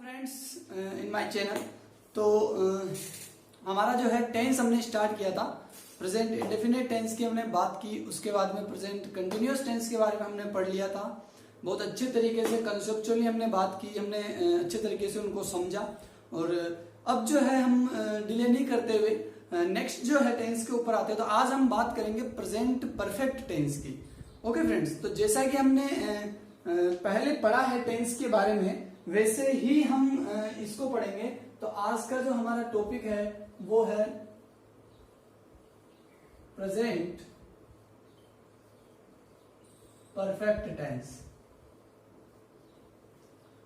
Friends in my channel. तो हमारा जो है टेंस हमने स्टार्ट किया था। प्रेजेंट इंडेफिनिट टेंस की हमने बात की, उसके बाद में प्रेजेंट कंटिन्यूअस टेंस के बारे में हमने पढ़ लिया था। बहुत अच्छे तरीके से कंसेप्चुअली हमने बात की, हमने अच्छे तरीके से उनको समझा। और अब जो है हम डिले नहीं करते हुए नेक्स्ट जो है टेंस के ऊपर आते हैं। तो आज हम बात करेंगे प्रेजेंट परफेक्ट टेंस की। ओके फ्रेंड्स, तो जैसा कि हमने पहले पढ़ा है टेंस के बारे में, वैसे ही हम इसको पढ़ेंगे। तो आज का जो हमारा टॉपिक है वो है प्रेजेंट परफेक्ट टेंस।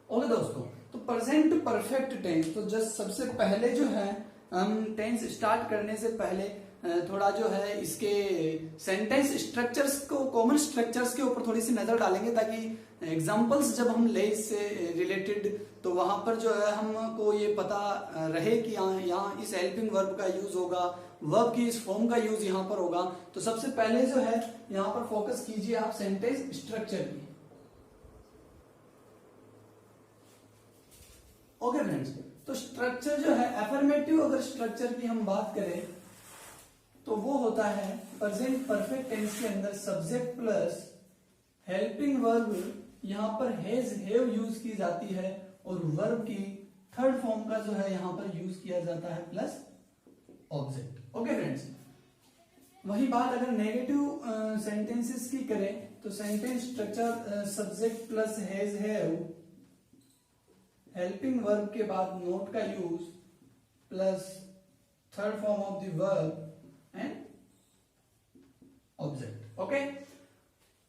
ओके दोस्तों, तो प्रेजेंट परफेक्ट टेंस, तो जस्ट सबसे पहले जो है हम टेंस स्टार्ट करने से पहले थोड़ा जो है इसके सेंटेंस स्ट्रक्चर्स को, कॉमन स्ट्रक्चर्स के ऊपर थोड़ी सी नजर डालेंगे, ताकि एग्जांपल्स जब हम ले इससे रिलेटेड तो वहां पर जो है हमको ये पता रहे कि यहाँ इस हेल्पिंग वर्ब का यूज होगा, वर्ब की इस फॉर्म का यूज यहाँ पर होगा। तो सबसे पहले जो है यहाँ पर फोकस कीजिए आप सेंटेंस स्ट्रक्चर की। ओके फ्रेंड्स, तो स्ट्रक्चर जो है अफर्मेटिव, अगर स्ट्रक्चर की हम बात करें तो वो होता है प्रेजेंट परफेक्ट टेंस के अंदर सब्जेक्ट प्लस हेल्पिंग वर्ब, यहां पर हैज हैव यूज की जाती है, और वर्ब की थर्ड फॉर्म का जो है यहां पर यूज किया जाता है प्लस ऑब्जेक्ट। ओके फ्रेंड्स, वही बात अगर नेगेटिव सेंटेंसेस की करें तो sentence structure subject plus has have, helping verb के बाद नोट का use plus third form of the verb and object. Okay,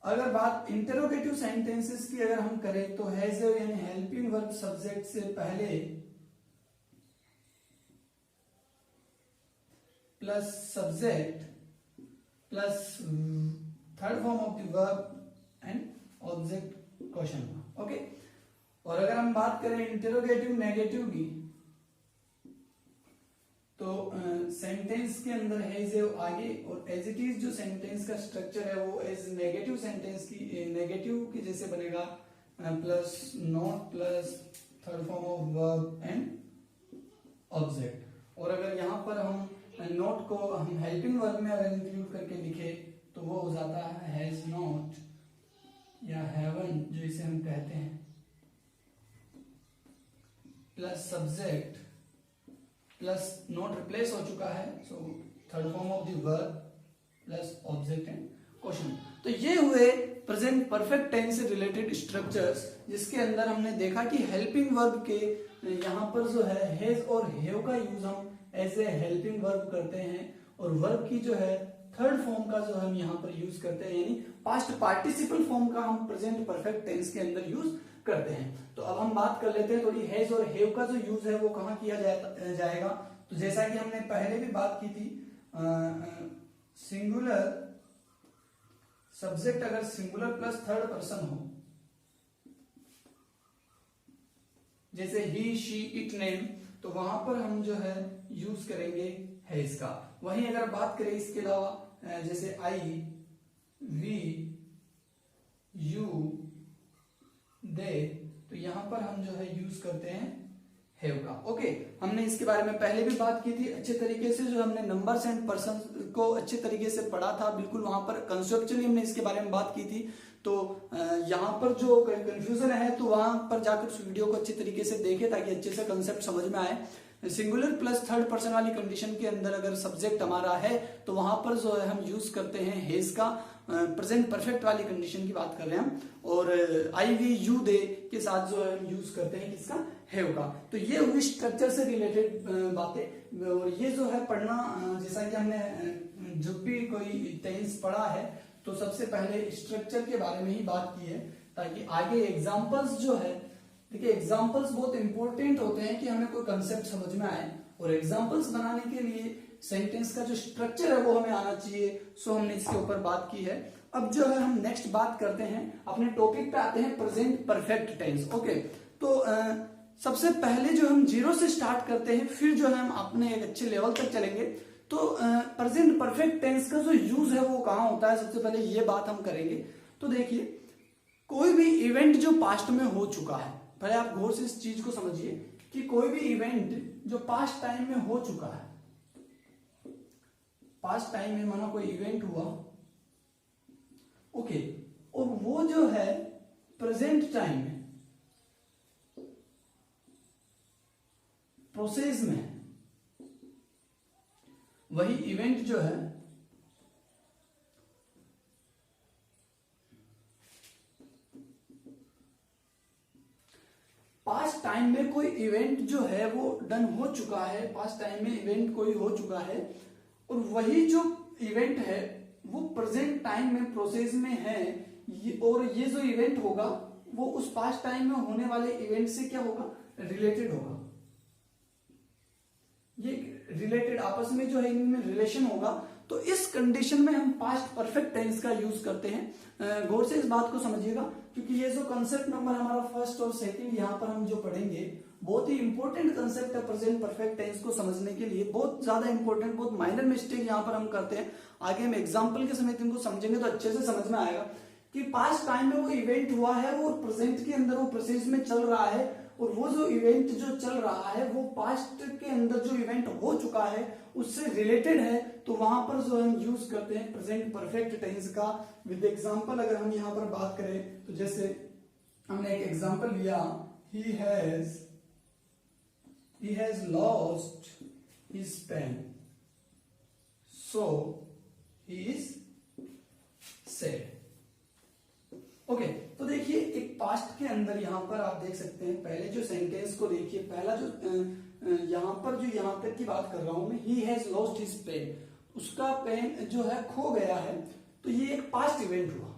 अगर बात इंटरोगेटिव सेंटेंसेस की अगर हम करें तो हैज यानी हेल्पिंग वर्ब सब्जेक्ट से पहले plus subject plus third form of the verb and object question mark. Okay, और अगर हम बात करें इंटरोगेटिव नेगेटिव की तो सेंटेंस के अंदर हैज आगे, और एज इट इज जो सेंटेंस का स्ट्रक्चर है वो एज नेगेटिव सेंटेंस की नेगेटिव की जैसे बनेगा plus not plus third form of verb and object. और अगर यहां पर हम नोट को हम हेल्पिंग वर्ब में अगर इंक्लूड करके लिखे तो वो हो जाता है हैज नॉट या हैवन जो इसे हम कहते हैं, plus subject plus note replace हो चुका है, so third form of the verb plus object and question. तो ये हुए प्रेजेंट परफेक्ट टेंस से रिलेटेड स्ट्रक्चर्स, जिसके अंदर हमने देखा कि हेल्पिंग वर्ब के यहां पर जो है हैज और हैव का यूज हम एज ए हेल्पिंग वर्ब करते हैं, और वर्ब की जो है थर्ड फॉर्म का जो हम यहाँ पर यूज करते हैं, यानी पास्ट पार्टिसिपल फॉर्म का हम प्रेजेंट परफेक्ट टेंस के अंदर यूज करते हैं। तो अब हम बात कर लेते हैं थोड़ी हैज और हैव का जो यूज है वो कहाँ किया जाएगा। तो जैसा कि हमने पहले भी बात की थी, सिंगुलर सब्जेक्ट अगर सिंगुलर प्लस थर्ड पर्सन हो, जैसे ही शी इट नेम, तो वहां पर हम जो है यूज करेंगे हैज का। वहीं अगर बात करें इसके अलावा जैसे आई, वी, यू, दे, तो यहां पर हम जो है यूज करते हैं हैव का। ओके, हमने इसके बारे में पहले भी बात की थी अच्छे तरीके से, जो हमने नंबर्स एंड पर्सन को अच्छे तरीके से पढ़ा था, बिल्कुल वहां पर कंसेप्चुअली हमने इसके बारे में बात की थी। तो यहाँ पर जो कंफ्यूजन है तो वहां पर जाकर उस वीडियो को अच्छे तरीके से देखें ताकि अच्छे से कंसेप्ट समझ में आए। सिंगुलर प्लस थर्ड पर्सन वाली कंडीशन के अंदर अगर सब्जेक्ट हमारा है तो वहां पर जो है हम यूज करते हैं हैज का। प्रेजेंट परफेक्ट वाली कंडीशन की बात कर रहे हैं हम, और आई, वी, यू, दे के साथ जो है हम यूज करते हैं किसका, हैव का। तो ये हुई स्ट्रक्चर से रिलेटेड बातें, और ये जो है पढ़ना, जैसा कि हमने जब भी कोई टेंस पढ़ा है तो सबसे पहले स्ट्रक्चर के बारे में ही बात की है, ताकि आगे एग्जाम्पल्स जो है, देखिए एग्जाम्पल्स बहुत इंपॉर्टेंट होते हैं कि हमें कोई कंसेप्ट समझ में आए, और एग्जाम्पल्स बनाने के लिए सेंटेंस का जो स्ट्रक्चर है वो हमें आना चाहिए। सो हमने इसके ऊपर बात की है। अब जो है हम नेक्स्ट बात करते हैं, अपने टॉपिक पे आते हैं प्रेजेंट परफेक्ट टेंस। ओके, तो सबसे पहले जो हम जीरो से स्टार्ट करते हैं, फिर जो है हम अपने एक अच्छे लेवल तक चलेंगे। तो प्रेजेंट परफेक्ट टेंस का जो यूज है वो कहाँ होता है, सबसे पहले ये बात हम करेंगे। तो देखिए, कोई भी इवेंट जो पास्ट में हो चुका है, पहले आप गौर से इस चीज को समझिए कि कोई भी इवेंट जो पास्ट टाइम में हो चुका है, पास्ट टाइम में मानो कोई इवेंट हुआ, ओके, और वो जो है प्रेजेंट टाइम में प्रोसेस में, वही इवेंट जो है पास्ट टाइम में कोई इवेंट जो है वो डन हो चुका है, पास्ट टाइम में इवेंट कोई हो चुका है, और वही जो इवेंट है वो प्रेजेंट टाइम में प्रोसेस में है, और ये जो इवेंट होगा वो उस पास्ट टाइम में होने वाले इवेंट से क्या होगा, रिलेटेड होगा। ये रिलेटेड आपस में जो है इनमें रिलेशन होगा। तो इस कंडीशन में हम पास्ट परफेक्ट टेंस का यूज करते हैं। गौर से इस बात को समझिएगा, क्योंकि ये जो कंसेप्ट नंबर हमारा फर्स्ट और सेकंड यहाँ पर हम जो पढ़ेंगे बहुत ही इंपॉर्टेंट कंसेप्ट है प्रेजेंट परफेक्ट टेंस को समझने के लिए, बहुत ज्यादा इंपॉर्टेंट, बहुत माइनर मिस्टेक यहाँ पर हम करते हैं। आगे हम एग्जाम्पल के समेत इनको समझेंगे तो अच्छे से समझ में आएगा कि पास्ट टाइम में वो इवेंट हुआ है, वो प्रेजेंट के अंदर वो प्रोसेस में चल रहा है, और वो जो इवेंट जो चल रहा है वो पास्ट के अंदर जो इवेंट हो चुका है उससे रिलेटेड है। तो वहां पर जो हम यूज करते हैं प्रेजेंट परफेक्ट टेंस का विद एग्जांपल। अगर हम यहाँ पर बात करें तो जैसे हमने एक एग्जांपल लिया, he has lost his pen so he is sad. Okay, तो देखिए एक पास्ट के अंदर यहाँ पर आप देख सकते हैं, पहले जो सेंटेंस को देखिए, पहला जो यहाँ पर जो यहाँ तक की बात कर रहा हूं मैं, he has lost his pen, उसका पेन जो है खो गया है, तो ये एक पास्ट इवेंट हुआ।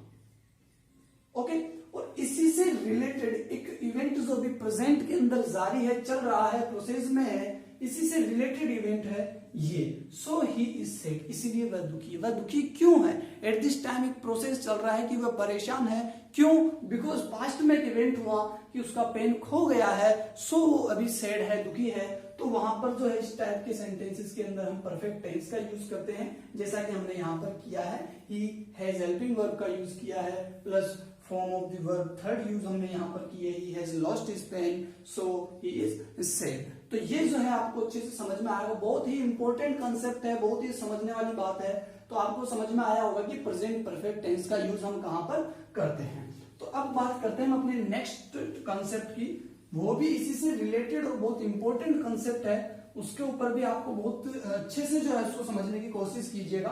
ओके, और इसी से रिलेटेड एक इवेंट जो अभी प्रेजेंट के अंदर जारी है, चल रहा है, प्रोसेस में है, इसी से रिलेटेड इवेंट है ये। सो ही इज सैड, इसीलिए वह दुखी है। वह दुखी क्यों है? एट दिस टाइम एक प्रोसेस चल रहा है कि वह परेशान है। क्यों? बिकॉज पास्ट में एक इवेंट हुआ कि उसका पेन खो गया है, सो वो अभी सैड है, दुखी है। तो वहां पर जो है इस टाइप के सेंटेंसेस के अंदर हम परफेक्ट टेंस का यूज करते हैं, जैसा कि हमने यहाँ पर किया है। ही हैज हेल्पिंग वर्ब का यूज किया है, plus form of the verb third use हमने यहाँ पर किए, he has lost his pen so he is sad. तो ये जो है आपको अच्छे से समझ में आएगा, बहुत ही इंपॉर्टेंट कंसेप्ट है, बहुत ही समझने वाली बात है। तो आपको समझ में आया होगा कि प्रेजेंट परफेक्ट टेंस का यूज हम कहां पर करते हैं। तो अब बात करते हैं हम अपने नेक्स्ट कंसेप्ट की, वो भी इसी से रिलेटेड और बहुत इंपॉर्टेंट कंसेप्ट है, उसके ऊपर भी आपको बहुत अच्छे से जो है उसको समझने की कोशिश कीजिएगा।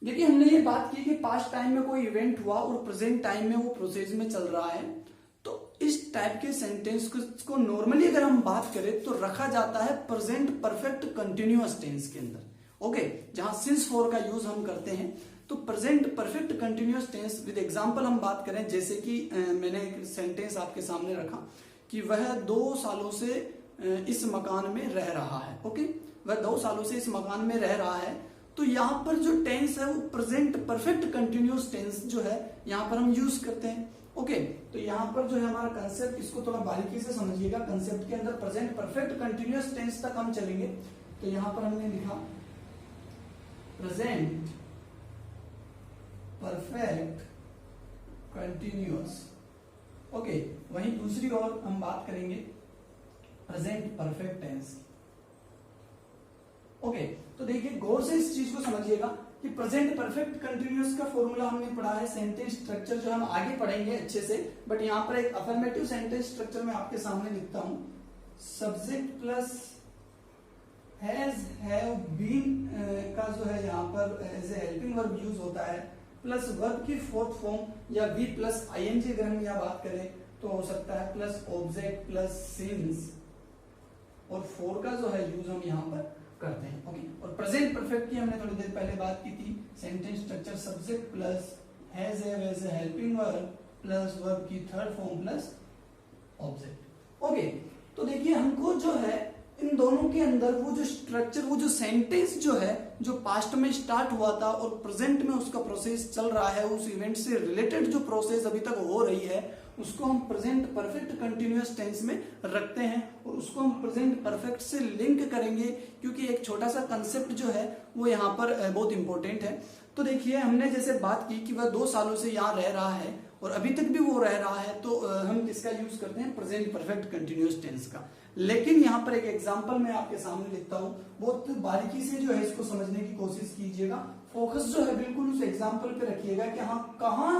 देखिए हमने ये बात की कि पास्ट टाइम में कोई इवेंट हुआ और प्रेजेंट टाइम में वो प्रोसेस में चल रहा है, तो इस टाइप के सेंटेंस को नॉर्मली अगर हम बात करें तो रखा जाता है प्रेजेंट परफेक्ट कंटिन्यूअस टेंस के अंदर। ओके, जहां सिंस फॉर का यूज हम करते हैं, तो present perfect continuous tense with example हम बात करें, जैसे कि मैंने एक सेंटेंस आपके सामने रखा कि वह 2 सालों से इस मकान में रह रहा है। ओके, वह 2 सालों से इस मकान में रह रहा है, तो यहाँ पर जो टेंस है वो प्रेजेंट परफेक्ट कंटिन्यूअस टेंस जो है यहाँ पर हम यूज करते हैं। ओके, तो यहाँ पर जो है हमारा कंसेप्ट, इसको थोड़ा बारीकी से समझिएगा। कंसेप्ट के अंदर प्रेजेंट परफेक्ट कंटिन्यूअस टेंस तक हम चलेंगे। तो यहाँ पर हमने लिखा प्रेजेंट परफेक्ट कंटिन्यूअस। ओके, वहीं दूसरी ओर हम बात करेंगे प्रेजेंट परफेक्ट टेंस। ओके, तो देखिए गौर से इस चीज को समझिएगा कि प्रेजेंट परफेक्ट कंटिन्यूअस का फॉर्मूला हमने पढ़ा है, सेंटेंस स्ट्रक्चर जो हम आगे पढ़ेंगे अच्छे से, बट यहाँ पर एक अफर्मेटिव सेंटेंस स्ट्रक्चर में आपके सामने लिखता हूं। Subject plus has, have, been का जो है यहाँ पर as a helping verb use होता है, प्लस वर्ब की फोर्थ फॉर्म या वी प्लस आईएनजी अगर हम यहाँ बात करें तो हो सकता है प्लस ऑब्जेक्ट प्लस सिंस, और फोर का जो है यूज हम यहाँ पर करते हैं। ओके, और प्रेजेंट परफेक्ट की हमने थोड़ी देर पहले बात की थी। Sentence structure subject plus has, have as a helping verb plus verb की third form plus object. Okay, तो देखिए हमको जो है इन दोनों के अंदर वो जो स्ट्रक्चर, वो जो सेंटेंस जो है जो पास्ट में स्टार्ट हुआ था और प्रेजेंट में उसका प्रोसेस चल रहा है, उस इवेंट से रिलेटेड जो प्रोसेस अभी तक हो रही है उसको हम प्रेजेंट परफेक्ट कंटिन्यूअस टेंस में रखते हैं, और उसको हम प्रेजेंट परफेक्ट से लिंक करेंगे, क्योंकि एक छोटा सा कंसेप्ट जो है वो यहाँ पर बहुत इंपॉर्टेंट है। तो देखिए हमने जैसे बात की कि वह 2 सालों से यहाँ रह रहा है और अभी तक भी वो रह रहा है, तो हम किसका यूज करते हैं, प्रेजेंट परफेक्ट कंटिन्यूअस टेंस का। लेकिन यहाँ पर एक एग्जांपल मैं आपके सामने लिखता हूँ, बहुत बारीकी से जो है इसको समझने की कोशिश कीजिएगा, फोकस जो है बिल्कुल उस एग्जाम्पल पे रखिएगा कि हाँ कहाँ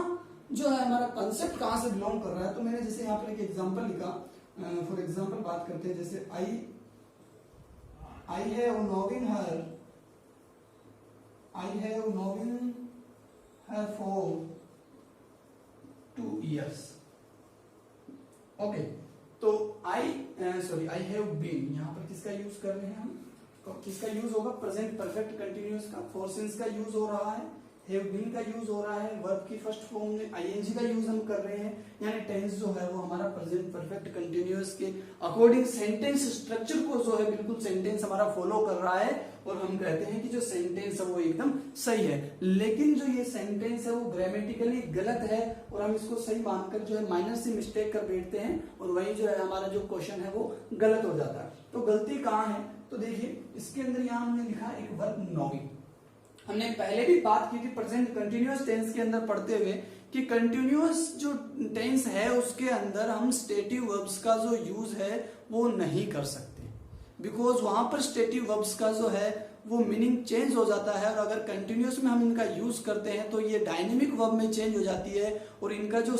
जो है हमारा कंसेप्ट कहाँ से बिलोंग कर रहा है। तो मैंने जैसे यहाँ पर एक एग्जाम्पल लिखा, फॉर एग्जाम्पल बात करते हैं, जैसे I have known her for 2 years। Okay, तो आई हैव बीन, यहाँ पर किसका यूज कर रहे हैं हम, किसका यूज होगा, प्रेजेंट परफेक्ट कंटिन्यूअस का। फॉर सिंस का यूज हो रहा है, हैव बीन का यूज हो रहा है, वर्ब की फर्स्ट फॉर्म में आईएनजी का यूज हम कर रहे हैं, यानी टेंस जो है वो हमारा प्रेजेंट परफेक्ट कंटिन्यूअस के अकॉर्डिंग सेंटेंस स्ट्रक्चर को जो है बिल्कुल सेंटेंस हमारा फॉलो कर रहा है, और हम कहते हैं कि जो सेंटेंस है वो एकदम सही है। लेकिन जो ये सेंटेंस है वो ग्रामेटिकली गलत है, और हम इसको सही मानकर जो है माइनर से मिस्टेक कर बैठते हैं, और वही जो है हमारा जो क्वेश्चन है वो गलत हो जाता है। तो गलती कहाँ है, तो देखिए इसके अंदर यहाँ हमने लिखा एक वर्ब नोविंग। हमने पहले भी बात की थी प्रेजेंट कंटिन्यूअस टेंस के अंदर पढ़ते हुए कि कंटिन्यूअस जो टेंस है उसके अंदर हम स्टेटिव वर्ब्स का जो यूज है वो नहीं कर सकते, बिकॉज वहां पर स्टेटिव वर्ब्स का जो है वो मीनिंग चेंज हो जाता है, और अगर कंटिन्यूअस में हम इनका यूज करते हैं तो ये डायनेमिक वर्ब में चेंज हो जाती है, और इनका जो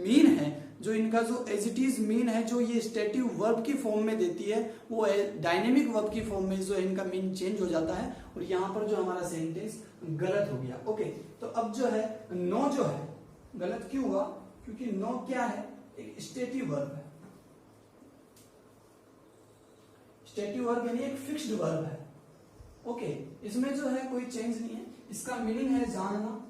मीन है, जो इनका जो एज इट इज मीन है, जो ये स्टेटिव वर्ब की फॉर्म में देती है, वो डायनेमिक वर्ब की फॉर्म में जो है इनका मीन चेंज हो जाता है, और यहाँ पर जो हमारा सेंटेंस गलत हो गया। ओके, तो अब जो है नो जो है गलत क्यों हुआ, क्योंकि नो क्या है, एक स्टेटिव वर्ब है। स्टेटिव वर्ब यानी एक फिक्स्ड वर्ब है। ओके, इसमें जो है कोई चेंज नहीं है, इसका मीनिंग है जानना,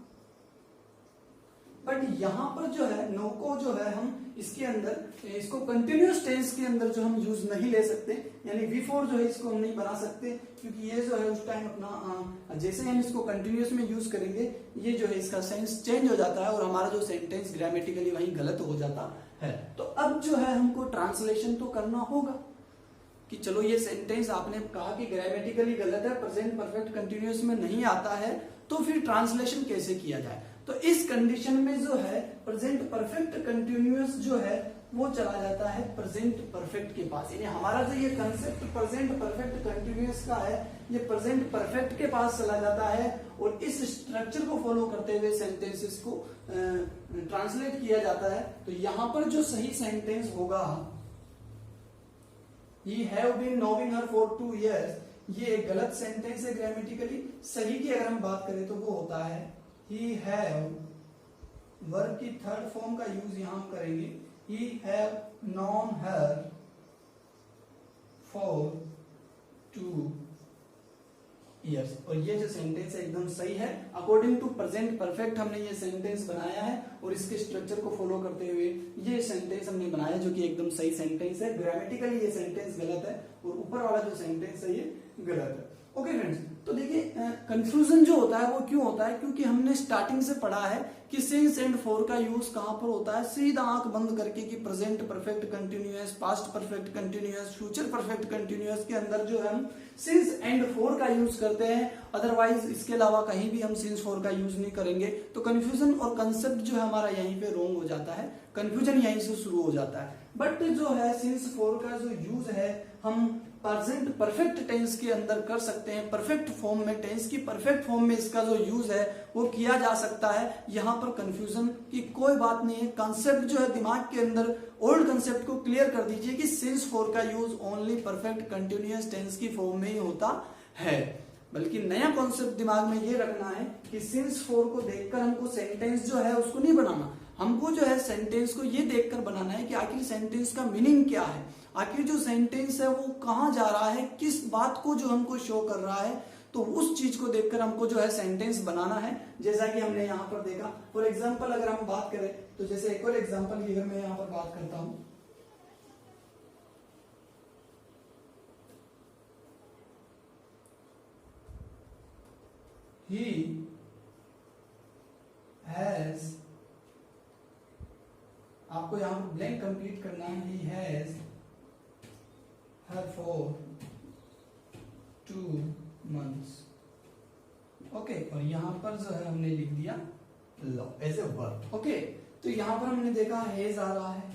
बट यहां पर जो है नो को जो है हम इसके अंदर इसको कंटिन्यूअस टेंस के अंदर जो हम यूज नहीं ले सकते, यानी V4 जो है इसको हम नहीं बना सकते, क्योंकि ये जो है उस टाइम अपना जैसे हम इसको कंटिन्यूअस में यूज करेंगे ये जो है इसका सेंस चेंज हो जाता है, और हमारा जो सेंटेंस ग्रामेटिकली वही गलत हो जाता है। तो अब जो है हमको ट्रांसलेशन तो करना होगा कि चलो ये सेंटेंस आपने कहा कि ग्रामेटिकली गलत है, प्रेजेंट परफेक्ट कंटिन्यूअस में नहीं आता है, तो फिर ट्रांसलेशन कैसे किया जाए। तो इस कंडीशन में जो है प्रेजेंट परफेक्ट कंटिन्यूअस जो है वो चला जाता है प्रेजेंट परफेक्ट के पास, यानी हमारा जो ये कंसेप्ट प्रेजेंट परफेक्ट कंटिन्यूअस का है ये प्रेजेंट परफेक्ट के पास चला जाता है, और इस स्ट्रक्चर को फॉलो करते हुए सेंटेंसेस को ट्रांसलेट किया जाता है। तो यहां पर जो सही सेंटेंस होगा, He have been knowing her for 2 years, ये एक गलत सेंटेंस है ग्रामेटिकली। सही की अगर हम बात करें तो वो होता है He have, वर्ब की थर्ड फॉर्म का यूज यहां हम करेंगे, He have known her for 2 years, और ये जो सेंटेंस है एकदम सही है, अकॉर्डिंग टू प्रेजेंट परफेक्ट हमने ये सेंटेंस बनाया है, और इसके स्ट्रक्चर को फॉलो करते हुए ये सेंटेंस हमने बनाया जो कि एकदम सही सेंटेंस है। ग्रामेटिकली ये सेंटेंस गलत है, और ऊपर वाला जो सेंटेंस है ये गलत है। ओके फ्रेंड्स, तो देखिए कंफ्यूजन जो होता है वो क्यों होता है, क्योंकि हमने स्टार्टिंग से पढ़ा है कि सिंस एंड फॉर का यूज कहां पर होता है, सीधा आंख बंद करके कि present perfect continuous, past perfect continuous, future perfect continuous के अंदर जो हम सिंस एंड फॉर का यूज करते हैं, अदरवाइज इसके अलावा कहीं भी हम सिंस फॉर का यूज नहीं करेंगे। तो कंफ्यूजन और कंसेप्ट जो है हमारा यहीं पे रॉन्ग हो जाता है, कंफ्यूजन यहीं से शुरू हो जाता है। बट जो है सिंस फॉर का जो यूज है हम प्रेजेंट परफेक्ट टेंस के अंदर कर सकते हैं, परफेक्ट फॉर्म में, टेंस की परफेक्ट फॉर्म में इसका जो यूज है वो किया जा सकता है। यहां पर कंफ्यूजन की कोई बात नहीं है, कंसेप्ट जो है दिमाग के अंदर ओल्ड कंसेप्ट को क्लियर कर दीजिए कि सिंस फॉर का use only perfect continuous tense की फॉर्म में ही होता है। बल्कि नया कॉन्सेप्ट दिमाग में ये रखना है कि सिंस फॉर को देखकर हमको सेंटेंस जो है उसको नहीं बनाना, हमको जो है सेंटेंस को ये देखकर बनाना है कि आखिर सेंटेंस का मीनिंग क्या है, आखिर जो सेंटेंस है वो कहाँ जा रहा है, किस बात को जो हमको शो कर रहा है, तो उस चीज को देखकर हमको जो है सेंटेंस बनाना है। जैसा कि हमने यहाँ पर देखा, फॉर एग्जाम्पल अगर हम बात करें तो जैसे एक और एग्जाम्पल की अगर मैं यहाँ पर बात करता हूं, He has, आपको यहां पर ब्लैंक कंप्लीट करना है, He has her for 2 months। Okay, और यहाँ पर जो है हमने लिख दिया love as a verb. Okay, तो यहाँ पर हमने देखा हैज आ रहा है,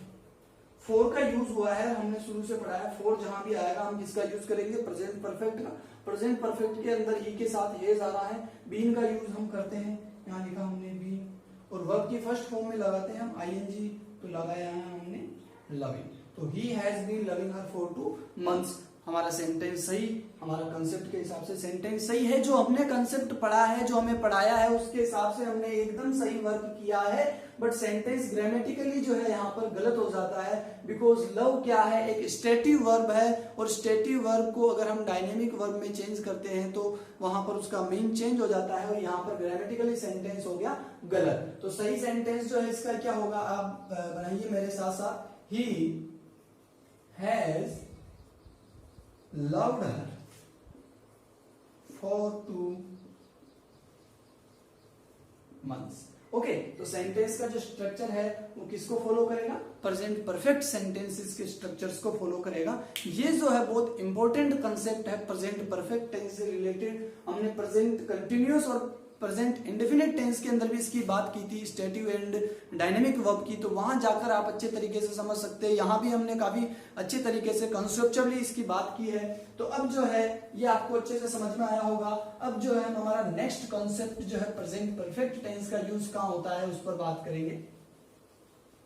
फोर का यूज हुआ है, हमने शुरू से पढ़ा है फोर जहां भी आएगा हम किसका यूज करेंगे, प्रेजेंट परफेक्ट का। प्रेजेंट परफेक्ट के अंदर ही के साथ हेज आ रहा है, बीन का यूज हम करते हैं, यहाँ लिखा हमने बीन, और वर्ब की फर्स्ट फॉर्म में लगाते हैं हम आईएनजी, तो लगाया है हमने लविंग। तो he has been loving her for 2 months। हमारा सेंटेंस सही, हमारा कंसेप्ट के हिसाब से सेंटेंस सही है, जो हमने कंसेप्ट पढ़ा है, जो हमें पढ़ाया है उसके हिसाब से हमने एकदम सही वर्क किया है। बट सेंटेंस ग्रामेटिकली जो है यहाँ पर गलत हो जाता है, बिकॉज लव क्या है, एक स्टेटिव वर्ब है, और स्टेटिव वर्ब को अगर हम डायनेमिक वर्ब में चेंज करते हैं तो वहां पर उसका मीन चेंज हो जाता है, और यहाँ पर ग्रामेटिकली सेंटेंस हो गया गलत। तो सही सेंटेंस जो है इसका क्या होगा, आप बनाइए मेरे साथ साथ, he has loved her for 2 months। Okay, तो सेंटेंस का जो स्ट्रक्चर है वो किसको फॉलो करेगा, प्रेजेंट परफेक्ट सेंटेंसेस के स्ट्रक्चर्स को फॉलो करेगा। ये जो है बहुत इंपॉर्टेंट कंसेप्ट है प्रेजेंट परफेक्ट टेंस से रिलेटेड। हमने प्रेजेंट कंटिन्यूअस और प्रेजेंट इंडेफिनिट टेंस के अंदर भी इसकी बात की थी, स्टेटिव एंड डायनेमिक वर्ब की, तो वहां जाकर आप अच्छे तरीके से समझ सकते हैं। यहां भी हमने काफी अच्छे तरीके से कंसेप्चुअली इसकी बात की है। तो अब जो है ये आपको अच्छे से समझ में आया होगा। अब जो है हमारा नेक्स्ट कॉन्सेप्ट जो है प्रेजेंट परफेक्ट टेंस का यूज कहाँ होता है उस पर बात करेंगे।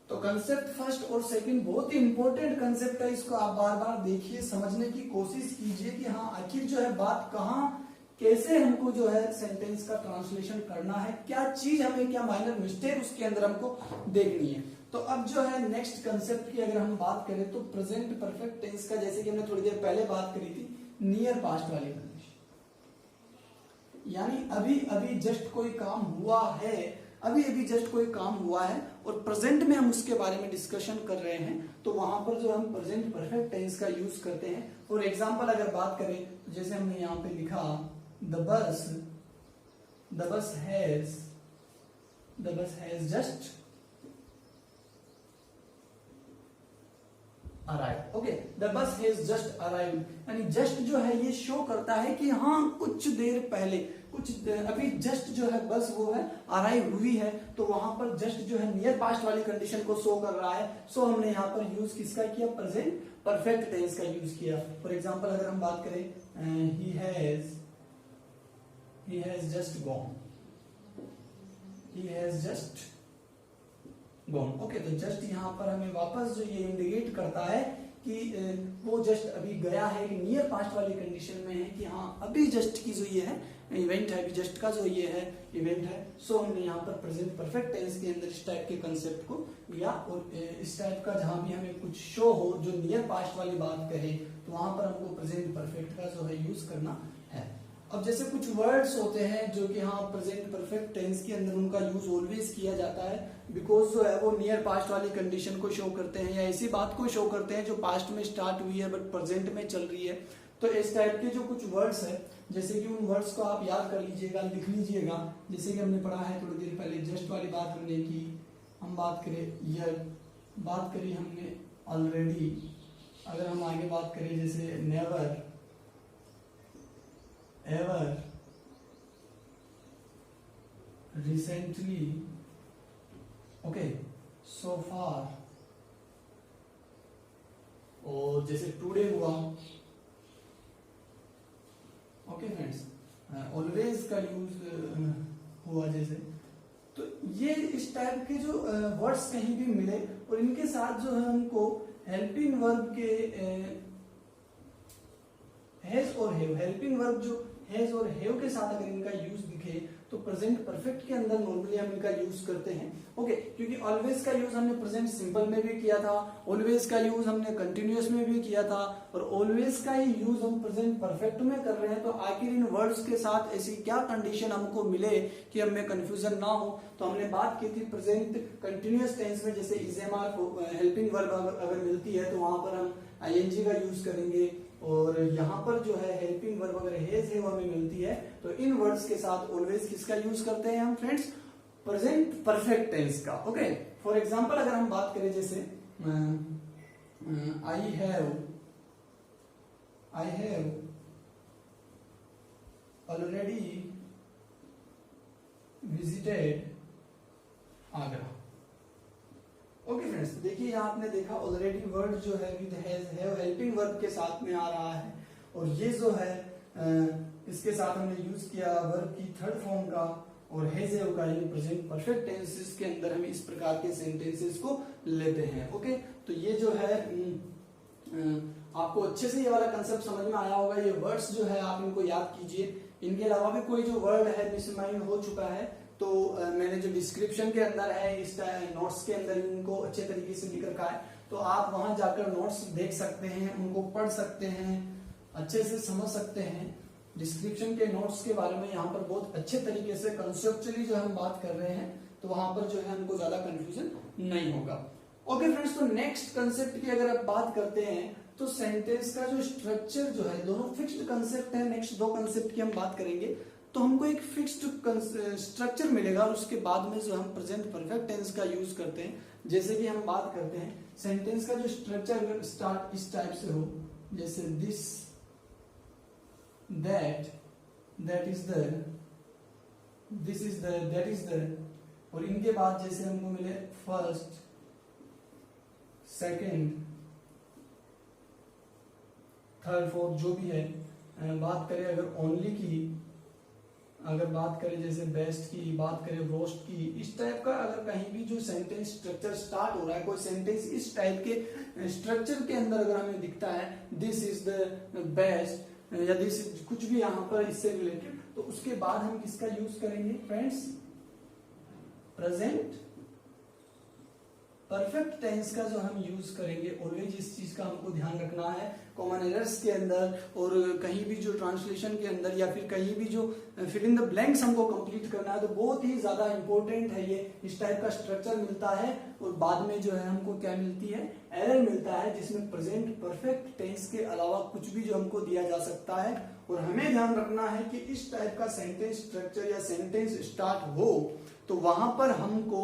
तो कंसेप्ट फर्स्ट और सेकंड बहुत ही इंपॉर्टेंट कंसेप्ट है, इसको आप बार बार देखिए, समझने की कोशिश कीजिए कि हाँ आखिर जो है बात कहाँ, कैसे हमको जो है सेंटेंस का ट्रांसलेशन करना है, क्या चीज हमें, क्या माइनर मिस्टेक उसके अंदर हमको देखनी है। तो अब जो है नेक्स्ट कंसेप्ट की अगर हम बात करें तो प्रेजेंट परफेक्ट टेंस का, जैसे कि हमने थोड़ी देर पहले बात करी थी, नियर पास्ट वाली कंडीशन, यानी अभी अभी जस्ट कोई काम हुआ है, अभी अभी जस्ट कोई काम हुआ है और प्रेजेंट में हम उसके बारे में डिस्कशन कर रहे हैं, तो वहां पर जो हम प्रेजेंट परफेक्ट टेंस का यूज करते हैं। फॉर एग्जांपल अगर बात करें तो जैसे हमने यहाँ पे लिखा the bus has just arrived। Okay, the bus has just arrived, यानी जस्ट जो है ये शो करता है कि हाँ कुछ देर पहले, अभी जस्ट जो है बस वो है अराइव हुई है, तो वहां पर जस्ट जो है नियर पास्ट वाली कंडीशन को शो कर रहा है। सो हमने यहाँ पर यूज किसका किया, प्रेजेंट परफेक्ट टेंस का यूज किया। फॉर एग्जांपल अगर हम बात करें, he has just gone, he has just gone। Okay, तो जस्ट यहाँ पर हमें वापस जो ये इंडिकेट करता है कि वो जस्ट अभी गया है, नियर पास्ट वाली कंडीशन में है कि हाँ अभी जस्ट की जो ये है इवेंट है, अभी जस्ट का जो ये है इवेंट है। सो हमने यहाँ पर प्रेजेंट परफेक्ट टेंस के अंदर इस टाइप के कंसेप्ट को लिया, और इस टाइप का जहां भी हमें कुछ शो हो जो नियर पास्ट वाली बात करे, तो वहां पर हमको प्रेजेंट परफेक्ट का जो है यूज करना है। अब जैसे कुछ वर्ड्स होते हैं जो कि हाँ प्रेजेंट परफेक्ट टेंस के अंदर उनका यूज ऑलवेज किया जाता है, बिकॉज जो है वो नियर पास्ट वाली कंडीशन को शो करते हैं या ऐसी बात को शो करते हैं जो पास्ट में स्टार्ट हुई है बट प्रेजेंट में चल रही है। तो इस टाइप के जो कुछ वर्ड्स है, जैसे कि उन वर्ड्स को आप याद कर लीजिएगा, लिख लीजिएगा। जैसे कि हमने पढ़ा है थोड़ी देर पहले, जस्ट वाली बात हमने की, हम बात करें यह बात करी हमने ऑलरेडी। अगर हम आगे बात करें जैसे नेवर, एवर, रिसेंटली, ओके, सो फार, और जैसे टुडे हुआ, ओके फ्रेंड्स, ऑलवेज का यूज हुआ जैसे। तो ये इस टाइप के जो वर्ड्स कहीं भी मिले और इनके साथ जो है हमको हेल्पिंग वर्ब के हैज और हैव, हेल्पिंग वर्ब जो हैज और हैव के साथ अगर इनका यूज दिखे तो प्रेजेंट परफेक्ट के अंदर नॉर्मली हम इनका यूज करते हैं। ओके, क्योंकि ऑलवेज का यूज हमने प्रेजेंट सिंपल में भी किया था, ऑलवेज का यूज हमने कंटिन्यूअस में भी किया था, और ऑलवेज का ही यूज हम प्रेजेंट परफेक्ट में कर रहे हैं। तो आखिर इन वर्ड्स के साथ ऐसी क्या कंडीशन हमको मिले कि हमें कंफ्यूजन ना हो, तो हमने बात की थी प्रेजेंट कंटिन्यूअस टेंस में जैसे इजेमार हेल्पिंग वर्ब अगर मिलती है तो वहां पर हम आईएनजी का यूज करेंगे, और यहाँ पर जो है हेल्पिंग वर्ब अगर हैज है हमें मिलती है तो इन वर्ड्स के साथ ऑलवेज किसका यूज करते हैं हम फ्रेंड्स, प्रेजेंट परफेक्ट टेंस का। ओके, फॉर एग्जांपल अगर हम बात करें जैसे I have already visited Agra. Okay friends, देखिए यहाँ आपने देखा ऑलरेडी वर्ड जो है विद हैव हेल्पिंग वर्ब के साथ में आ रहा है, और ये जो है इसके साथ हमने यूज किया वर्ब की थर्ड फॉर्म का और हैज हैव का, यानी प्रेजेंट परफेक्ट टेंसेस के अंदर हम इस प्रकार के सेंटेंसेस को लेते हैं। ओके, तो ये जो है आपको अच्छे से ये वाला कंसेप्ट समझ में आया होगा। ये वर्ड्स जो है आप इनको याद कीजिए। इनके अलावा भी कोई जो वर्ड है मिसमाइंड हो चुका है तो मैंने जो डिस्क्रिप्शन के अंदर है, इस नोट्स के अंदर इनको अच्छे तरीके से लिख रखा है, तो आप वहां जाकर नोट्स देख सकते हैं, उनको पढ़ सकते हैं, अच्छे से समझ सकते हैं। डिस्क्रिप्शन के नोट्स के बारे में यहाँ पर बहुत अच्छे तरीके से कंसेप्चुअली जो हम बात कर रहे हैं, तो वहां पर जो है हमको ज्यादा कंफ्यूजन नहीं होगा। ओके फ्रेंड्स, तो नेक्स्ट कंसेप्ट की अगर आप बात करते हैं तो सेंटेंस का जो स्ट्रक्चर जो है, दोनों फिक्स्ड कंसेप्ट है। नेक्स्ट दो कंसेप्ट की हम बात करेंगे तो हमको एक फिक्स्ड स्ट्रक्चर मिलेगा, और उसके बाद में जो हम प्रेजेंट परफेक्ट टेंस का यूज करते हैं। जैसे कि हम बात करते हैं सेंटेंस का जो स्ट्रक्चर स्टार्ट इस टाइप से हो, जैसे this, that, that is the, this is the, that is the, और इनके बाद जैसे हमको मिले फर्स्ट, सेकंड, थर्ड, फोर्थ, जो भी है। बात करें अगर ओनली की, अगर बात करें जैसे बेस्ट की, बात करें रोस्ट की, इस टाइप का अगर कहीं भी जो सेंटेंस स्ट्रक्चर स्टार्ट हो रहा है, कोई सेंटेंस इस टाइप के स्ट्रक्चर के अंदर अगर हमें दिखता है, दिस इज द बेस्ट या दिस कुछ भी यहाँ पर इससे रिलेटेड, तो उसके बाद हम किसका यूज करेंगे फ्रेंड्स? प्रेजेंट परफेक्ट टेंस का जो हम यूज करेंगे। ऑलवेज इस चीज का हमको ध्यान रखना है। कॉमन एरर्स के अंदर और कहीं भी जो ट्रांसलेशन के अंदर या फिर कहीं भी जो फिल इन द ब्लैंक्स हमको कंप्लीट करना है, तो बहुत ही ज्यादा इंपॉर्टेंट है ये। इस टाइप का स्ट्रक्चर मिलता है और बाद में जो है हमको क्या मिलती है? एरर मिलता है, जिसमें प्रेजेंट परफेक्ट टेंस के अलावा कुछ भी जो हमको दिया जा सकता है। और हमें ध्यान रखना है कि इस टाइप का सेंटेंस स्ट्रक्चर या सेंटेंस स्टार्ट हो तो वहां पर हमको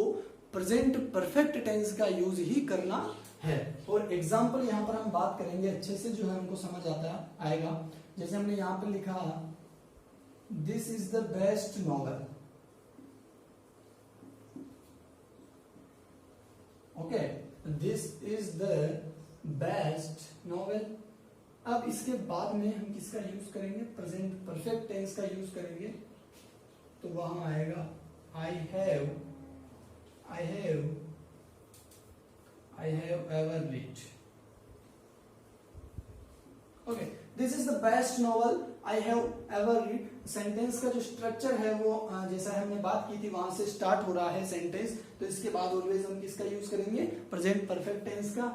प्रेजेंट परफेक्ट टेंस का यूज ही करना है। और एग्जाम्पल यहाँ पर हम बात करेंगे, अच्छे से जो है हमको समझ आता आएगा। जैसे हमने यहाँ पर लिखा this is the best novel, okay, this is the best novel. अब इसके बाद में हम किसका यूज करेंगे? प्रेजेंट परफेक्ट टेंस का यूज करेंगे। तो वहां आएगा I have ever read. Okay, this is the best novel I have ever read. Sentence का जो स्ट्रक्चर है वो जैसा हमने बात की थी वहां से स्टार्ट हो रहा है सेंटेंस, तो इसके बाद ऑलवेज हम किसका यूज करेंगे? प्रेजेंट परफेक्ट टेंस का।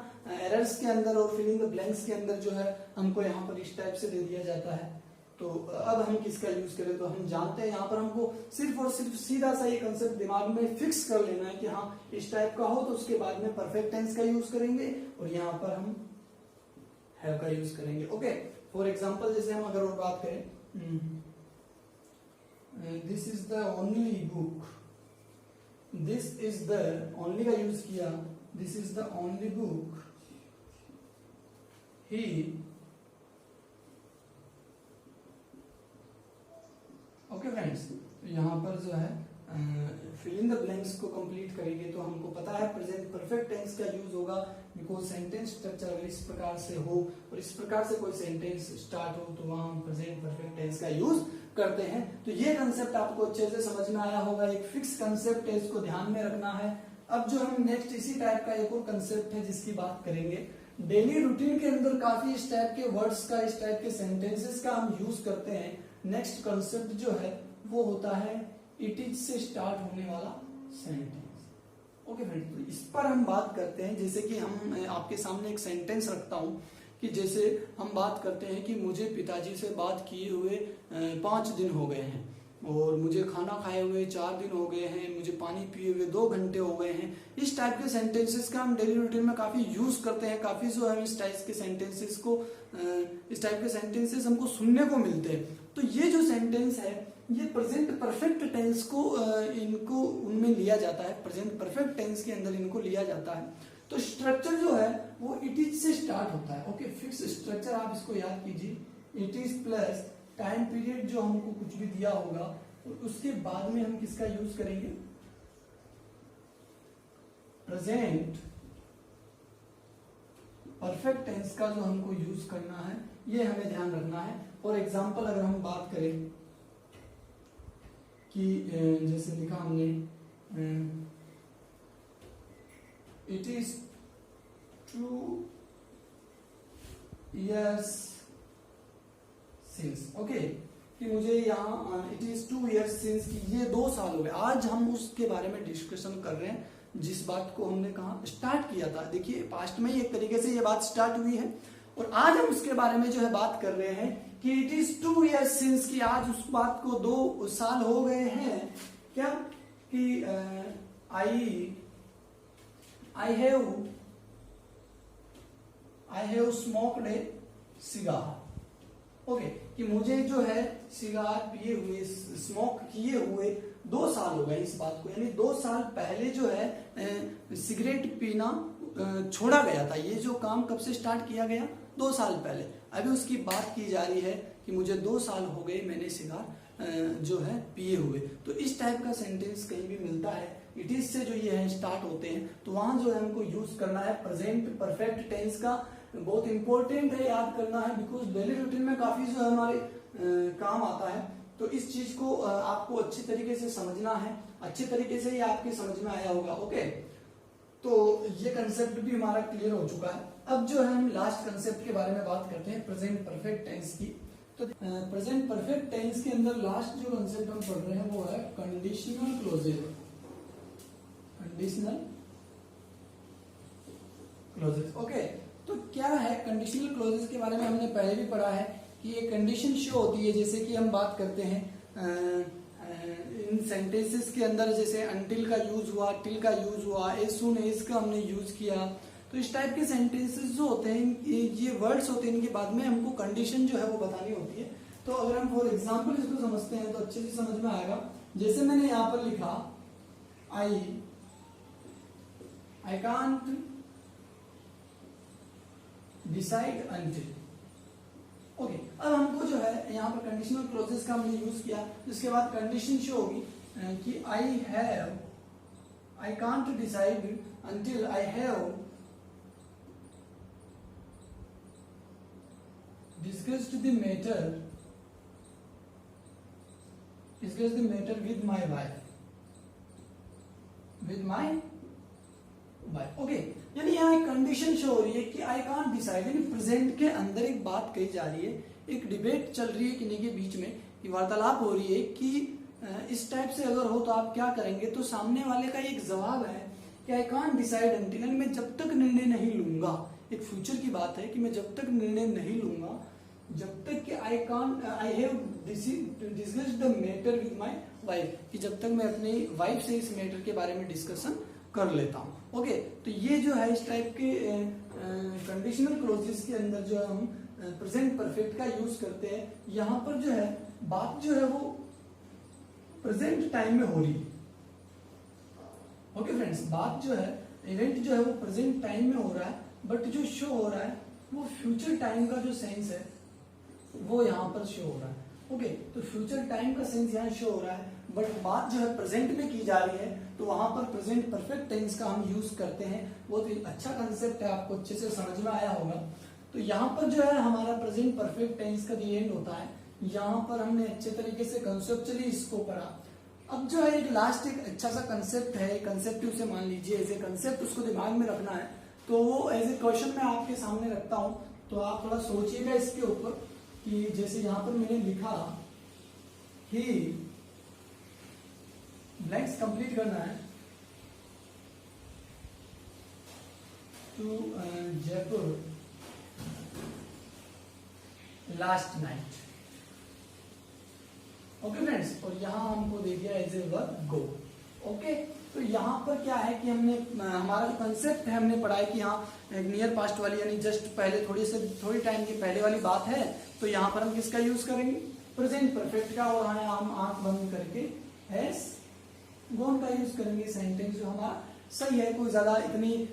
एरर्स के अंदर और फिल इन द ब्लैंक्स के अंदर जो है हमको यहाँ पर इस टाइप से दे दिया जाता है। तो अब हम किसका यूज करें? तो हम जानते हैं यहाँ पर हमको सिर्फ और सिर्फ सीधा सा ये कंसेप्ट दिमाग में फिक्स कर लेना है कि हाँ इस टाइप का हो तो उसके बाद में परफेक्ट टेंस का यूज करेंगे और यहाँ पर हम हैव का यूज करेंगे। ओके, फॉर एग्जांपल जैसे हम अगर और बात करें, this is the only book, this is the only का यूज किया, this is the only book he okay friends, तो यहाँ पर जो है फिल इन द ब्लैंक्स को कंप्लीट करेंगे तो हमको पता है प्रेजेंट परफेक्ट टेंस का यूज होगा, बिकॉज सेंटेंस स्ट्रक्चर अगर इस प्रकार से हो और इस प्रकार से कोई सेंटेंस स्टार्ट हो तो वहां हम प्रेजेंट परफेक्ट टेंस का यूज करते हैं। तो ये कंसेप्ट आपको अच्छे से समझ में आया होगा, एक फिक्स कंसेप्ट है, इसको ध्यान में रखना है। अब जो हम नेक्स्ट इसी टाइप का एक और कंसेप्ट है जिसकी बात करेंगे। डेली रूटीन के अंदर काफी इस टाइप के वर्ड्स का, इस टाइप के सेंटेंसेस का हम यूज करते हैं। नेक्स्ट कंसेप्ट जो है वो होता है इट इज से स्टार्ट होने वाला सेंटेंस। ओके फ्रेंड्स, तो इस पर हम बात करते हैं। जैसे कि हम आपके सामने एक सेंटेंस रखता हूं कि जैसे हम बात करते हैं कि मुझे पिताजी से बात किए हुए 5 दिन हो गए हैं, और मुझे खाना खाए हुए 4 दिन हो गए हैं, मुझे पानी पिए हुए 2 घंटे हो गए हैं। इस टाइप के सेंटेंसेस का हम डेली रूटीन में काफी यूज करते हैं। काफी जो है इस टाइप के सेंटेंसेस को, इस टाइप के सेंटेंसेस हमको सुनने को मिलते हैं। तो ये जो सेंटेंस है ये प्रेजेंट परफेक्ट टेंस को इनको उनमें लिया जाता है, प्रेजेंट परफेक्ट टेंस के अंदर इनको लिया जाता है। तो स्ट्रक्चर जो है वो इट इज से स्टार्ट होता है। ओके, फिक्स स्ट्रक्चर आप इसको याद कीजिए, it is plus time period जो हमको कुछ भी दिया होगा और उसके बाद में हम किसका यूज करेंगे, प्रेजेंट परफेक्ट टेंस का जो हमको यूज करना है, ये हमें ध्यान रखना है। फॉर एग्जाम्पल अगर हम बात करें कि जैसे लिखा हमने it is 2 years since, okay, कि मुझे यहाँ इट इज 2 years since कि ये 2 साल हो गए। आज हम उसके बारे में डिस्कशन कर रहे हैं जिस बात को हमने कहा स्टार्ट किया था। देखिए पास्ट में ही एक तरीके से ये बात स्टार्ट हुई है और आज हम उसके बारे में जो है बात कर रहे हैं कि इट इज 2 years since कि आज उस बात को 2 साल हो गए हैं। क्या कि I have smoked A cigar, okay, कि मुझे जो है सिगार पिए हुए, स्मोक किए हुए 2 साल हो गए इस बात को, यानी 2 साल पहले जो है सिगरेट पीना छोड़ा गया था। ये जो काम कब से स्टार्ट किया गया, 2 साल पहले। अभी उसकी बात की जा रही है कि मुझे 2 साल हो गए मैंने सिगार जो है पिए हुए। तो इस टाइप का सेंटेंस कहीं भी मिलता है, इट इज से जो ये है स्टार्ट होते हैं, तो वहां जो है हमको यूज करना है प्रेजेंट परफेक्ट टेंस का। बहुत इंपॉर्टेंट है, याद करना है, बिकॉज डेली रूटीन में काफी जो है हमारे काम आता है। तो इस चीज को आपको अच्छी तरीके से समझना है, अच्छे तरीके से ही आपके समझ में आया होगा, ओके। तो ये कंसेप्ट भी हमारा क्लियर हो चुका है। अब जो है हम लास्ट कंसेप्ट के बारे में बात करते हैं, प्रेजेंट परफेक्ट टेंस की। तो प्रेजेंट परफेक्ट टेंस के अंदर लास्ट जो कंसेप्ट हम पढ़ रहे हैं वो है conditional clauses. Conditional clauses, okay. तो क्या है कंडीशनल क्लोजेज के बारे में हमने पहले भी पढ़ा है कि एक कंडीशन शो होती है। जैसे कि हम बात करते हैं इन सेंटेंसेस के अंदर, जैसे अनटिल का यूज हुआ, टिल का यूज हुआ, एज सून एज का हमने यूज किया। तो इस टाइप के सेंटेंसेस जो होते हैं, ये वर्ड्स होते हैं, इनके बाद में हमको कंडीशन जो है वो बतानी होती है। तो अगर हम फॉर एग्जाम्पल इसको समझते हैं तो अच्छे से समझ में आएगा। जैसे मैंने यहां पर लिखा I can't decide until, okay. अब हमको जो है यहाँ पर कंडीशनल क्लोजेस का हमने यूज किया, जिसके बाद कंडीशन शो होगी कि I can't decide until I have discussed the matter with my wife, okay. यानी यहाँ एक कंडीशन शो हो रही है कि आई कांट डिसाइड, यानी प्रेजेंट के अंदर एक बात कही जा रही है, एक डिबेट चल रही है किन्हीं के बीच में, कि वार्तालाप हो रही है कि इस टाइप से अगर हो तो आप क्या करेंगे। तो सामने वाले का एक जवाब है कि आई कांट डिसाइड अनटिल, यानी मैं जब तक निर्णय नहीं लूंगा। एक फ्यूचर की बात है कि मैं जब तक निर्णय नहीं लूंगा, जब तक कि I have discussed the matter with my wife, कि जब तक मैं अपनी वाइफ से इस मैटर के बारे में डिस्कशन कर लेता हूं, ओके। तो ये जो है इस टाइप के कंडीशनल क्लोजेस के अंदर जो है हम प्रेजेंट परफेक्ट का यूज करते हैं। यहां पर जो है बात जो है वो प्रेजेंट टाइम में हो रही है, ओके फ्रेंड्स। बात जो है, इवेंट जो है वो प्रेजेंट टाइम में हो रहा है, बट जो शो हो रहा है वो फ्यूचर टाइम का जो सेंस है वो यहाँ पर शो हो रहा है, ओके। तो फ्यूचर टाइम का सेंस यहाँ शो हो रहा है, बट बात जो है प्रेजेंट में की जा रही है, तो वहां पर प्रेजेंट परफेक्ट टेंस का हम यूज करते हैं। बहुत ही अच्छा कंसेप्ट है, आपको अच्छे से समझ में आया होगा। तो यहाँ पर जो है हमारा प्रेजेंट परफेक्ट टेंस का दी एंड होता है। यहाँ पर हमने अच्छे तरीके से कंसेप्चुअली इसको पढ़ा। अब जो है एक लास्ट एक अच्छा सा कंसेप्ट है, कंसेप्ट उसे मान लीजिए एज ए कंसेप्ट, उसको दिमाग में रखना है। तो वो एज ए क्वेश्चन मैं आपके सामने रखता हूं, तो आप थोड़ा सोचिएगा इसके ऊपर कि जैसे यहां पर मैंने लिखा ही, ब्लैंक्स कंप्लीट करना है, to Jaipur last night, okay friends. और यहां हमको दे दिया as a verb go, okay. तो यहाँ पर क्या है कि हमने हमारा जो कंसेप्ट है हमने पढ़ा है कि यहाँ एक नियर पास्ट वाली, यानी जस्ट पहले थोड़ी टाइम की पहले वाली बात है। तो यहाँ पर हम किसका यूज करेंगे, प्रेजेंट परफेक्ट का, और हम आंख बंद करके हैज गॉन का यूज करेंगे। सेंटेंस जो हमारा सही है, कोई ज्यादा इतनी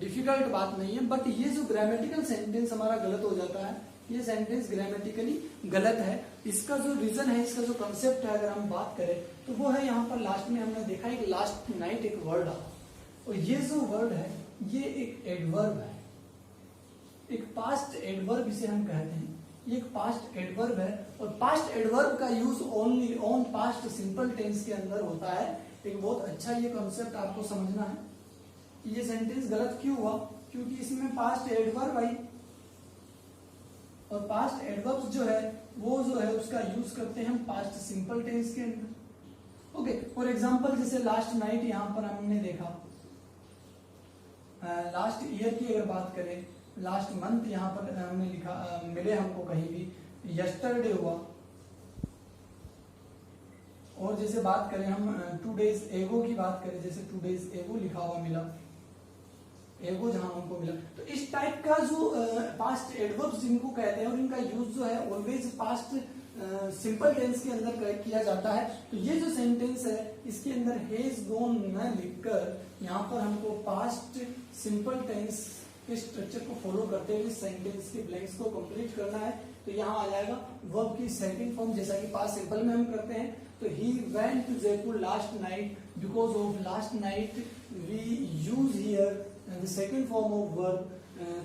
डिफिकल्ट बात नहीं है, बट ये जो ग्रामेटिकल सेंटेंस हमारा गलत हो जाता है ये सेंटेंस ग्रामेटिकली गलत है। इसका जो रीजन है, इसका जो कंसेप्ट है, अगर हम बात करें तो वो है यहाँ पर लास्ट में हमने देखा है कि लास्ट नाइट एक वर्ड आता, और ये जो वर्ड है ये एक एडवर्ब है, एक पास्ट एडवर्ब इसे हम कहते हैं। ये एक पास्ट एडवर्ब है, और पास्ट एडवर्ब का use only on past simple tense के अंदर होता है। एक बहुत अच्छा ये कॉन्सेप्ट आपको समझना है। ये सेंटेंस गलत क्यों हुआ? क्योंकि इसमें पास्ट एडवर्ब आई, और पास्ट एडवर्ब जो है वो जो है उसका यूज करते हैं हम पास्ट सिंपल टेंस के अंदर। ओके, फॉर एग्जांपल जैसे लास्ट नाइट यहाँ पर हमने देखा, लास्ट ईयर की अगर बात करें, लास्ट मंथ यहाँ पर हमने लिखा, मिले हमको कहीं भी यस्टरडे हुआ, और जैसे बात करें हम 2 days एगो की बात करें, जैसे 2 days एगो लिखा हुआ मिला, एगो जहां हमको मिला, तो इस टाइप का जो पास्ट एडवर्ब्स जिनको कहते हैं और इनका यूज जो है ऑलवेज पास्ट सिंपल टेंस के अंदर किया जाता है। तो ये जो सेंटेंस है इसके अंदर हैज गॉन न लिखकर यहाँ पर हमको पास्ट सिंपल टेंस के स्ट्रक्चर को फॉलो करते हुए सेंटेंस के ब्लैंक्स को कंप्लीट करना है। तो यहाँ आ जाएगा वर्ब की सेकंड फॉर्म, जैसा कि पास्ट सिंपल में हम करते हैं। तो he went to Jaipur last night, because of last night we use here the second form of verb.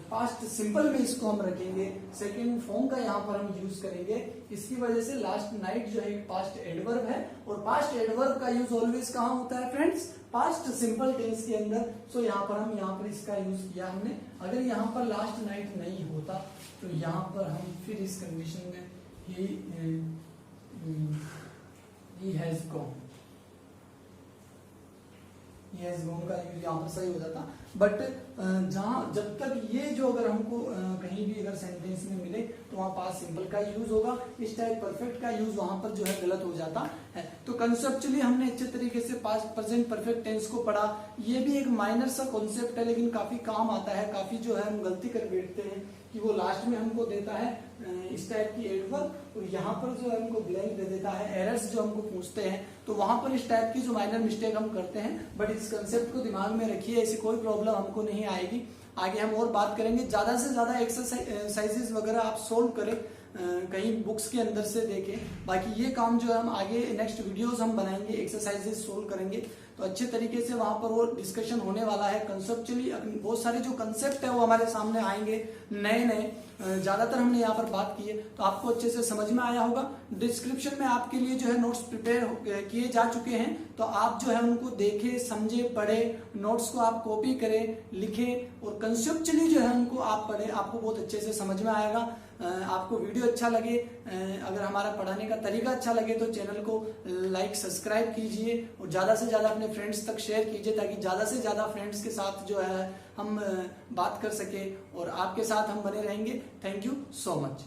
Past simple में इसको हम रखेंगे, सेकंड फॉर्म का यहाँ पर हम यूज करेंगे। इसकी वजह से लास्ट नाइट जो है पास्ट एडवर्ब है, और पास्ट एडवर्ब का यूज ऑलवेज कहाँ होता है फ्रेंड्स? पास्ट सिंपल टेंस के अंदर। सो यहाँ पर इसका यूज किया हमने। अगर यहाँ पर लास्ट नाइट नहीं होता तो यहाँ पर हम फिर इस कंडीशन में he has gone का यूज यहाँ पर सही हो जाता। बट जहां जब तक ये जो अगर हमको कहीं भी अगर सेंटेंस में मिले तो वहां पास्ट सिंपल का यूज होगा, इस टाइप परफेक्ट का यूज वहां पर जो है गलत हो जाता है। तो कंसेप्चुअली हमने अच्छे तरीके से पास्ट प्रेजेंट परफेक्ट टेंस को पढ़ा। ये भी एक माइनर सा कॉन्सेप्ट है, लेकिन काफी काम आता है। काफी जो है हम गलती कर बैठते हैं कि वो लास्ट में हमको देता है इस टाइप की एडवर्ब, और यहाँ पर जो है हमको ब्लैंक दे देता है, एरर्स जो हमको पूछते हैं। तो वहां पर इस टाइप की जो माइनर मिस्टेक हम करते हैं। बट इस कंसेप्ट को दिमाग में रखिए, ऐसी कोई प्रॉब्लम हमको नहीं आएगी। आगे हम और बात करेंगे, ज्यादा से ज्यादा एक्सरसाइजेस वगैरह आप सोल्व करें, कहीं बुक्स के अंदर से देखें। बाकी ये काम जो है हम आगे नेक्स्ट वीडियोस हम बनाएंगे, एक्सरसाइजेस सोल्व करेंगे, तो अच्छे तरीके से वहां पर वो डिस्कशन होने वाला है। कंसेप्चुअली बहुत सारे जो कंसेप्ट है वो हमारे सामने आएंगे, नए नए। ज्यादातर हमने यहाँ पर बात की है, तो आपको अच्छे से समझ में आया होगा। डिस्क्रिप्शन में आपके लिए जो है नोट्स प्रिपेयर किए जा चुके हैं, तो आप जो है उनको देखें, समझे, पढ़े, नोट्स को आप कॉपी करें, लिखें, और कंसेप्चुअली जो है उनको आप पढ़े, आपको बहुत अच्छे से समझ में आएगा। आपको वीडियो अच्छा लगे, अगर हमारा पढ़ाने का तरीका अच्छा लगे तो चैनल को लाइक सब्सक्राइब कीजिए, और ज्यादा से ज्यादा अपने फ्रेंड्स तक शेयर कीजिए, ताकि ज्यादा से ज्यादा फ्रेंड्स के साथ जो है हम बात कर सके और आपके साथ हम बने रहेंगे। Thank you so much.